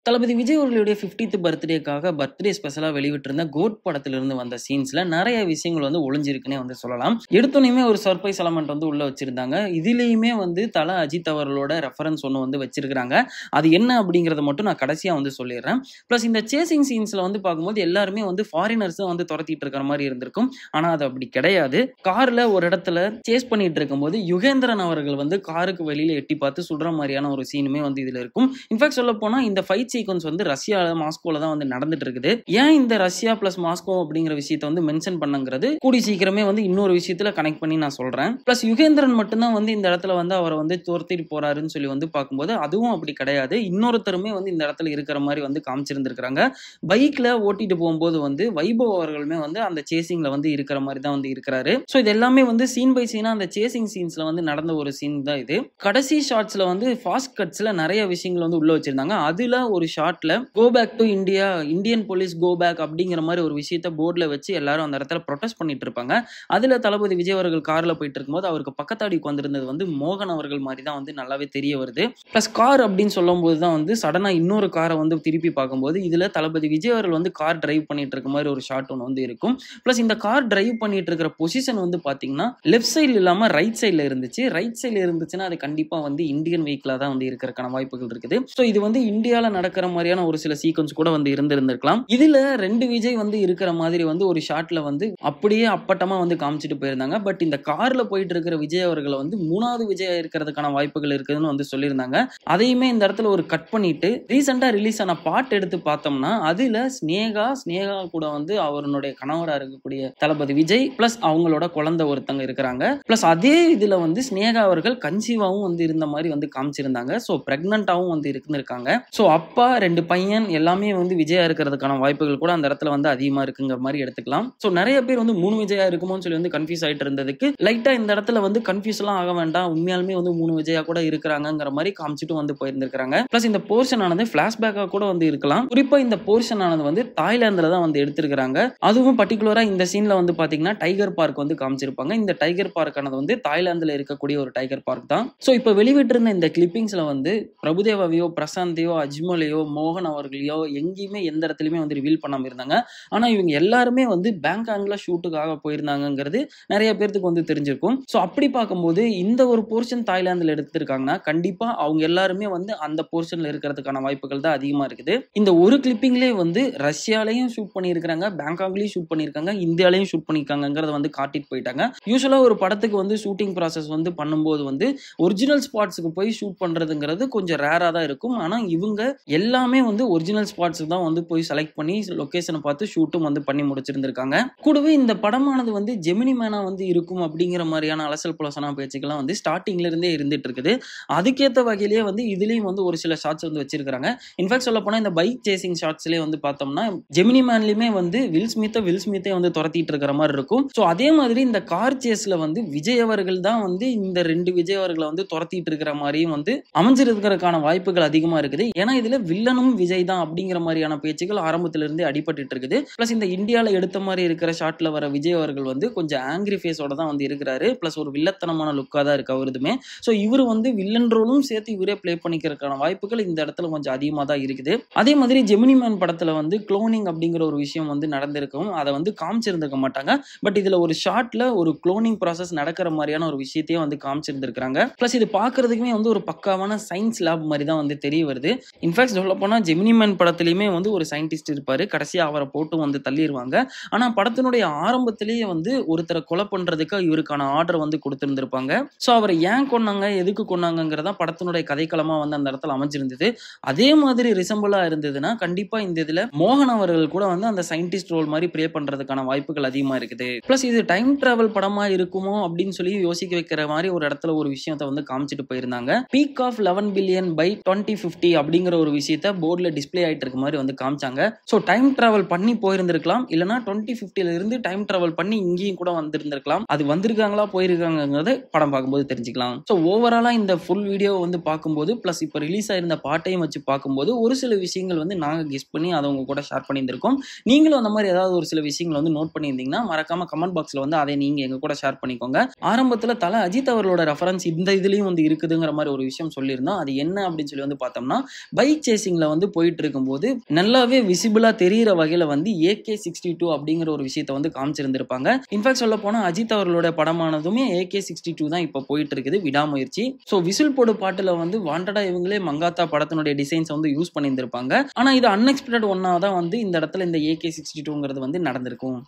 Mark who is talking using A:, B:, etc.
A: தளபதி விஜய் அவர்களுடைய 50th பர்த்டேக்காக birthday ஸ்பெஷலா வெளிவிட்டிருந்த code படத்திலிருந்து வந்த சீன்ஸ்ல நிறைய விஷயங்கள் வந்து ஒளிஞ்சிருக்குன்னே வந்து சொல்லலாம். எடுத்தோனையுமே ஒரு சர்ப்ரைஸ் எலமெண்ட் வந்து உள்ள வச்சிருந்தாங்க. இதுலயுமே வந்து தல அஜித் அவர்களோட ரெஃபரன்ஸ் ஒன்று வந்து வச்சிருக்காங்க. அது என்ன அப்படிங்கறத மட்டும் நான் கடைசியா வந்து சொல்லிடுறேன். பிளஸ் இந்த சேசிங் சீன்ஸ்ல வந்து பார்க்கும்போது எல்லாருமே வந்து ஃபாரினர்ஸ் வந்து துரத்திட்டு இருக்கிற மாதிரி இருந்திருக்கும். ஆனா அது அப்படி கிடையாது. கார்ல ஒரு இடத்துல சேஸ் பண்ணிட்டு இருக்கும்போது யுகேந்திரன் அவர்கள் வந்து காருக்கு வெளியில எட்டி பார்த்து சுடுற மாதிரியான ஒரு சீனுமே வந்து இதுல இருக்கும். இன்ஃபேக்ட் சொல்ல போனா இந்த ஃபைட் சீக்வன்ஸ் வந்து ரஷ்யால மாஸ்கோல தான் வந்து நடந்துட்டு இருக்குது. ஏன் இந்த ரஷ்யா பிளஸ் மாஸ்கோ அப்படிங்கிற விஷயத்தை வந்து மென்ஷன் பண்ணங்கிறது கூடி சீக்கிரமே வந்து இன்னொரு விஷயத்துல கனெக்ட் பண்ணி நான் சொல்றேன். பிளஸ் யுகேந்திரன் மட்டும்தான் வந்து இந்த இடத்துல வந்து அவரை வந்து துரத்திட்டு போறாருன்னு சொல்லி வந்து பார்க்கும்போது அதுவும் அப்படி கிடையாது. இன்னொருத்தருமே வந்து இந்த இடத்துல இருக்கிற மாதிரி வந்து காமிச்சிருந்திருக்காங்க. பைக்ல ஓட்டிட்டு போகும்போது வந்து வைபவ் அவர்களுமே வந்து அந்த சேசிங்ல வந்து இருக்கிற மாதிரி தான் வந்து இருக்கிறாரு. ஸோ இது எல்லாமே வந்து சீன் பை சீனா அந்த சேசிங் சீன்ஸ்ல வந்து நடந்த ஒரு சீன் தான் இது. கடைசி ஷாட்ஸ்ல வந்து ஃபாஸ்ட் கட்ஸ்ல நிறைய விஷயங்கள் வந்து உள்ள வச்சிருந்தாங்க. அதுல ஒரு ஷாட்ல go back to India, Indian police go back அப்படிங்கிற மாதிரி ஒரு விஷயத்தை போர்ட்ல வச்சு எல்லாரும் அந்த இடத்துல ப்ரொடெஸ்ட் பண்ணிட்டு இருப்பாங்க. அதுல தளபதி விஜய் அவர்கள் கார்ல போயிட்டு இருக்கும்போது அவருக்கு பக்கத்தாடி உட்கார்ந்திருந்தது வந்து மோகன் அவர்கள் மாதிரி தான் வந்து நல்லாவே தெரிய வருது. பிளஸ் கார் அப்படின்னு சொல்லும் போது தான் வந்து சடனா இன்னொரு காரை வந்து திருப்பி பார்க்கும்போது இதுல தளபதி விஜய் அவர்கள் வந்து கார் டிரைவ் பண்ணிட்டு இருக்க மாதிரி ஒரு ஷாட் ஒன்று வந்து இருக்கும். பிளஸ் இந்த கார் டிரைவ் பண்ணிட்டு இருக்கிற பொசிஷன் வந்து பாத்தீங்கன்னா லெஃப்ட் சைடுல இல்லாம ரைட் சைடுல இருந்துச்சு. ரைட் சைடுல இருந்துச்சுன்னா அது கண்டிப்பா வந்து இந்தியன் வெஹிக்கிளா தான் வந்து இருக்கிறதுக்கான வாய்ப்புகள் இருக்குது. ஸோ இது வந்து இந்தியால நடக்கிற மாதிரியான ஒரு சில சீக்வன்ஸ் கூட வந்து இருந்திருக்கலாம். இதுல 2 விஜய் வந்து இருக்கிற மாதிரி வந்து ஒரு ஷாட்ல வந்து அப்படியே அப்பட்டமா வந்து காமிச்சிட்டு போயிருந்தாங்க. பட் இந்த கார்ல போயிட்டு இருக்கிற விஜய் அவர்களை வந்து 3வது விஜய் இருக்கிறதுக்கான வாய்ப்புகள் இருக்குதுன்னு வந்து சொல்லியிருந்தாங்க. அதையுமே இந்த இடத்துல ஒரு கட் பண்ணிட்டு ரீசெண்டா ரிலீஸ் ஆன பாட்டு எடுத்து பார்த்தோம்னா அதுல ஸ்னேகா கூட வந்து அவருடைய கணவரா இருக்கக்கூடிய தளபதி விஜய் பிளஸ் அவங்களோட குழந்தை ஒருத்தங்க இருக்கிறாங்க. பிளஸ் அதே இதுல வந்து ஸ்னேகா அவர்கள் கன்சீவாவும் வந்து இருந்த மாதிரி வந்து காமிச்சிருந்தாங்க. ஸோ பிரெக்னன்டாவும் வந்து இருக்காங்க. ஸோ அப்பா 2 பையன் எல்லாமே வந்து விஜயா இருக்கிறதுக்கான வாய்ப்புகள் கூட அந்த இடத்துல வந்து அதிகமா இருக்குங்கிற மாதிரி எடுத்துக்கலாம். ஸோ நிறைய பேர் வந்து 3 விஜயா இருக்குமோன்னு சொல்லி வந்து கன்ஃபியூஸ் ஆயிட்டு இருந்ததுக்கு லைட்டா இந்த இடத்துல வந்து கன்ஃபியூஸ் எல்லாம் ஆக வேண்டாம், உண்மையாலுமே வந்து 3 விஜயா கூட இருக்கிறாங்கிற மாதிரி காமிச்சிட்டு வந்து போயிருந்திருக்காங்க. பிளஸ் இந்த போர்ஷன் ஆனது பிளாஷ்பேக்கா கூட வந்து இருக்கலாம். குறிப்பா இந்த போர்ஷன் ஆனது வந்து தாய்லாந்துல தான் வந்து எடுத்திருக்காங்க. அதுவும் பர்டிகுலரா இந்த சீன்ல வந்து பாத்தீங்கன்னா டைகர் பார்க் வந்து காமிச்சிருப்பாங்க. இந்த டைகர் பார்க் ஆனது வந்து தாய்லாந்துல இருக்கக்கூடிய ஒரு டைகர் பார்க் தான். ஸோ இப்போ வெளிவிட்டிருந்த இந்த கிளிப்பிங்ஸ்ல வந்து பிரபுதேவாவையோ பிரசாந்தையோ அஜ்மலையோ மோகன் அவர்களையோ எங்கேயுமே எந்த இடத்துலயுமே வந்து ரிவீல் பண்ணாம இருந்தாங்க. ஆனா இவங்க எல்லாருமே வந்து பேங்காக்ல ஷூட்டுக்காக போயிருந்தாங்கிறது நிறைய பேருக்கு வந்து தெரிஞ்சிருக்கும். ஸோ அப்படி பார்க்கும்போது இந்த ஒரு போர்ஷன் தாய்லாந்துல எடுத்திருக்காங்கன்னா கண்டிப்பா அவங்க எல்லாருமே வந்து அந்த போர்ஷன்ல இருக்கிறதுக்கான வாய்ப்புகள் தான் அதிகமா இருக்குது. இந்த ஒரு கிளிப்பிங்லேயே வந்து ரஷ்யாலையும் ஷூட் பண்ணியிருக்காங்க, பேங்காக்லயும் ஷூட் பண்ணியிருக்காங்க, இந்தியாலையும் ஷூட் பண்ணியிருக்காங்கிறத வந்து காட்டிட்டு போயிட்டாங்க. யூஸ்வலா ஒரு படத்துக்கு வந்து ஷூட்டிங் ப்ராசஸ் வந்து பண்ணும்போது வந்து ஒரிஜினல் ஸ்பாட்ஸுக்கு போய் ஷூட் பண்றதுங்கிறது கொஞ்சம் ரேரா தான் இருக்கும். ஆனா இவங்க எல்லாமே வந்து ஒரிஜினல் ஸ்பாட்ஸ் தான் வந்து போய் செலக்ட் பண்ணி லொகேஷனை பார்த்து ஷூட்டும் வந்து பண்ணி முடிச்சிருந்திருக்காங்க. கூடவே இந்த படமானது வந்து ஜெமினி மேனா வந்து இருக்கும் அப்படிங்கிற மாதிரியான அலசல் புலசனா பேச்சுக்கெல்லாம் வந்து ஸ்டார்டிங்ல இருந்தே இருந்துட்டு இருக்குது. அதுக்கேற்ற வகையிலேயே வந்து இதுலயும் வந்து ஒரு சில ஷாட்ஸ் வந்து வச்சிருக்காங்க. இன்ஃபேக்ட் சொல்ல போனா இந்த பைக் சேசிங் ஷாட்ஸ்லயே வந்து பார்த்தோம்னா ஜெமினி மேன்லயுமே வந்து வில் ஸ்மித்தை வந்து துரத்திட்டு இருக்கிற மாதிரி இருக்கும். ஸோ அதே மாதிரி இந்த கார் சேஸ்ல வந்து விஜய் அவர்கள் தான் வந்து இந்த 2 விஜய் அவர்களை வந்து துரத்திட்டு இருக்கிற மாதிரியும் வந்து அமைஞ்சிருக்கிறதுக்கான வாய்ப்புகள் அதிகமா இருக்குது. ஏன்னா இதுல வில்லனும் விஜய் தான் அப்படிங்கிற மாதிரியான பேச்சுகள் ஆரம்பத்துல இருந்தே அடிபட்டு இருக்குது. பிளஸ் இந்த இந்தியால எடுத்த மாதிரி இருக்கிற ஷாட்ல வர விஜய் அவர்கள் வந்து கொஞ்சம் ஆங்கிரி ஃபேஸோட தான் வந்து இருக்கிறாரு. பிளஸ் ஒரு வில்லத்தனமான லுக்கா தான் இருக்கு அவருதுமே. ஸோ இவர் வந்து வில்லன் ரோலும் சேர்த்து இவரே பிளே பண்ணிக்கிறதுக்கான வாய்ப்புகள் இந்த இடத்துல கொஞ்சம் அதிகமா தான் இருக்குது. அதே மாதிரி ஜெமினி மேன் படத்துல வந்து குளோனிங் அப்படிங்கிற ஒரு விஷயம் வந்து நடந்திருக்கும். அதை வந்து காமிச்சிருந்திருக்க மாட்டாங்க. பட் இதுல ஒரு ஷாட்ல ஒரு குளோனிங் ப்ராசஸ் நடக்கிற மாதிரியான ஒரு விஷயத்தையும் வந்து காமிச்சிருந்திருக்காங்க. பிளஸ் இது பாக்குறதுக்குமே வந்து ஒரு பக்காவான சயின்ஸ் லேப் மாதிரி தான் வந்து தெரிய வருது. இன்ஃபேக்ட் சொல்ல போனா ஜெமினி மேன் படத்திலயுமே வந்து ஒரு சயின்டிஸ்ட் இருப்பாரு. கடைசியா அவரை போட்டு வந்து தள்ளிடுவாங்க. ஆனா படத்தினுடைய ஆரம்பத்திலேயே வந்து ஒருத்தரை கொலை பண்றதுக்கு இவருக்கான ஆர்டர் வந்து கொடுத்திருந்திருப்பாங்க. ஸோ அவரை ஏன் கொன்னாங்க, எதுக்கு கொன்னாங்கிறதா படத்தினுடைய கதைக்களமா வந்து அந்த இடத்துல அமைஞ்சிருந்தது. அதே மாதிரி ரிசம்பிளா இருந்ததுன்னா கண்டிப்பா இந்த இதுல மோகன் அவர்கள் கூட வந்து அந்த சயின்டிஸ்ட் ரோல் மாதிரி ப்ளே பண்றதுக்கான வாய்ப்புகள் அதிகமா இருக்குது. பிளஸ் இது டைம் டிராவல் படமா இருக்குமோ அப்படின்னு சொல்லி யோசிக்க வைக்கிற மாதிரி ஒரு இடத்துல ஒரு விஷயத்தை வந்து காமிச்சிட்டு போயிருந்தாங்க. பீக் ஆஃப் 11 பில்லியன் பை 2050 அப்படிங்கிற ஒரு விஷயத்தை போர்ட்ல டிஸ்பிளே ஆயிட்டு இருக்க மாதிரி வந்து காமிச்சாங்க. ஸோ டைம் டிராவல் பண்ணி போயிருந்திருக்கலாம், இல்லைன்னா 2050ல இருந்து டைம் டிராவல் பண்ணி இங்கேயும் கூட வந்திருந்திருக்கலாம். அது வந்திருக்காங்களா போயிருக்காங்கிறத படம் பார்க்கும்போது தெரிஞ்சுக்கலாம். ஸோ ஓவராலா இந்த ஃபுல் வீடியோ வந்து பார்க்கும்போது பிளஸ் இப்போ ரிலீஸ் ஆயிருந்த பாட்டையும் வச்சு பார்க்கும்போது ஒரு சில விஷயங்கள் வந்து நாங்க கெஸ் பண்ணி அதை உங்க கூட ஷேர் பண்ணியிருந்திருக்கோம். நீங்களும் அந்த மாதிரி ஏதாவது ஒரு சில விஷயங்களை வந்து நோட் பண்ணியிருந்தீங்கன்னா மறக்காம கமெண்ட் பாக்ஸ்ல வந்து அதை நீங்க எங்க கூட ஷேர் பண்ணிக்கோங்க. ஆரம்பத்துல தல அஜித் அவர்களோட ரெஃபரன்ஸ் இந்த இதுலயும் வந்து இருக்குதுங்கிற மாதிரி ஒரு விஷயம் சொல்லியிருந்தோம். அது என்ன அப்படின்னு சொல்லி வந்து பார்த்தோம்னா பைக் சேசிங்ல வந்து போயிட்டு இருக்கும்போது நல்லாவே விசிபிளா தெரியிற வகையில வந்து AK-62 அப்படிங்கிற ஒரு விஷயத்த வந்து காமிச்சிருந்திருப்பாங்க. இன்ஃபேக்ட் சொல்ல போனா அஜித் அவர்களோட படமானதுமே AK-62 தான் இப்ப போயிட்டு இருக்குது, விடாமுயற்சி. சோ விசில் போடு பாட்டுல வந்து வாண்டடா இவங்களே மங்காத்தா படத்தினுடைய டிசைன்ஸ் வந்து யூஸ் பண்ணியிருந்திருப்பாங்க. ஆனா இது அன்எக்ஸ்பெக்டட் ஒன்னா தான் வந்து இந்த இடத்துல இந்த AK-62ங்கிறது வந்து நடந்திருக்கும்.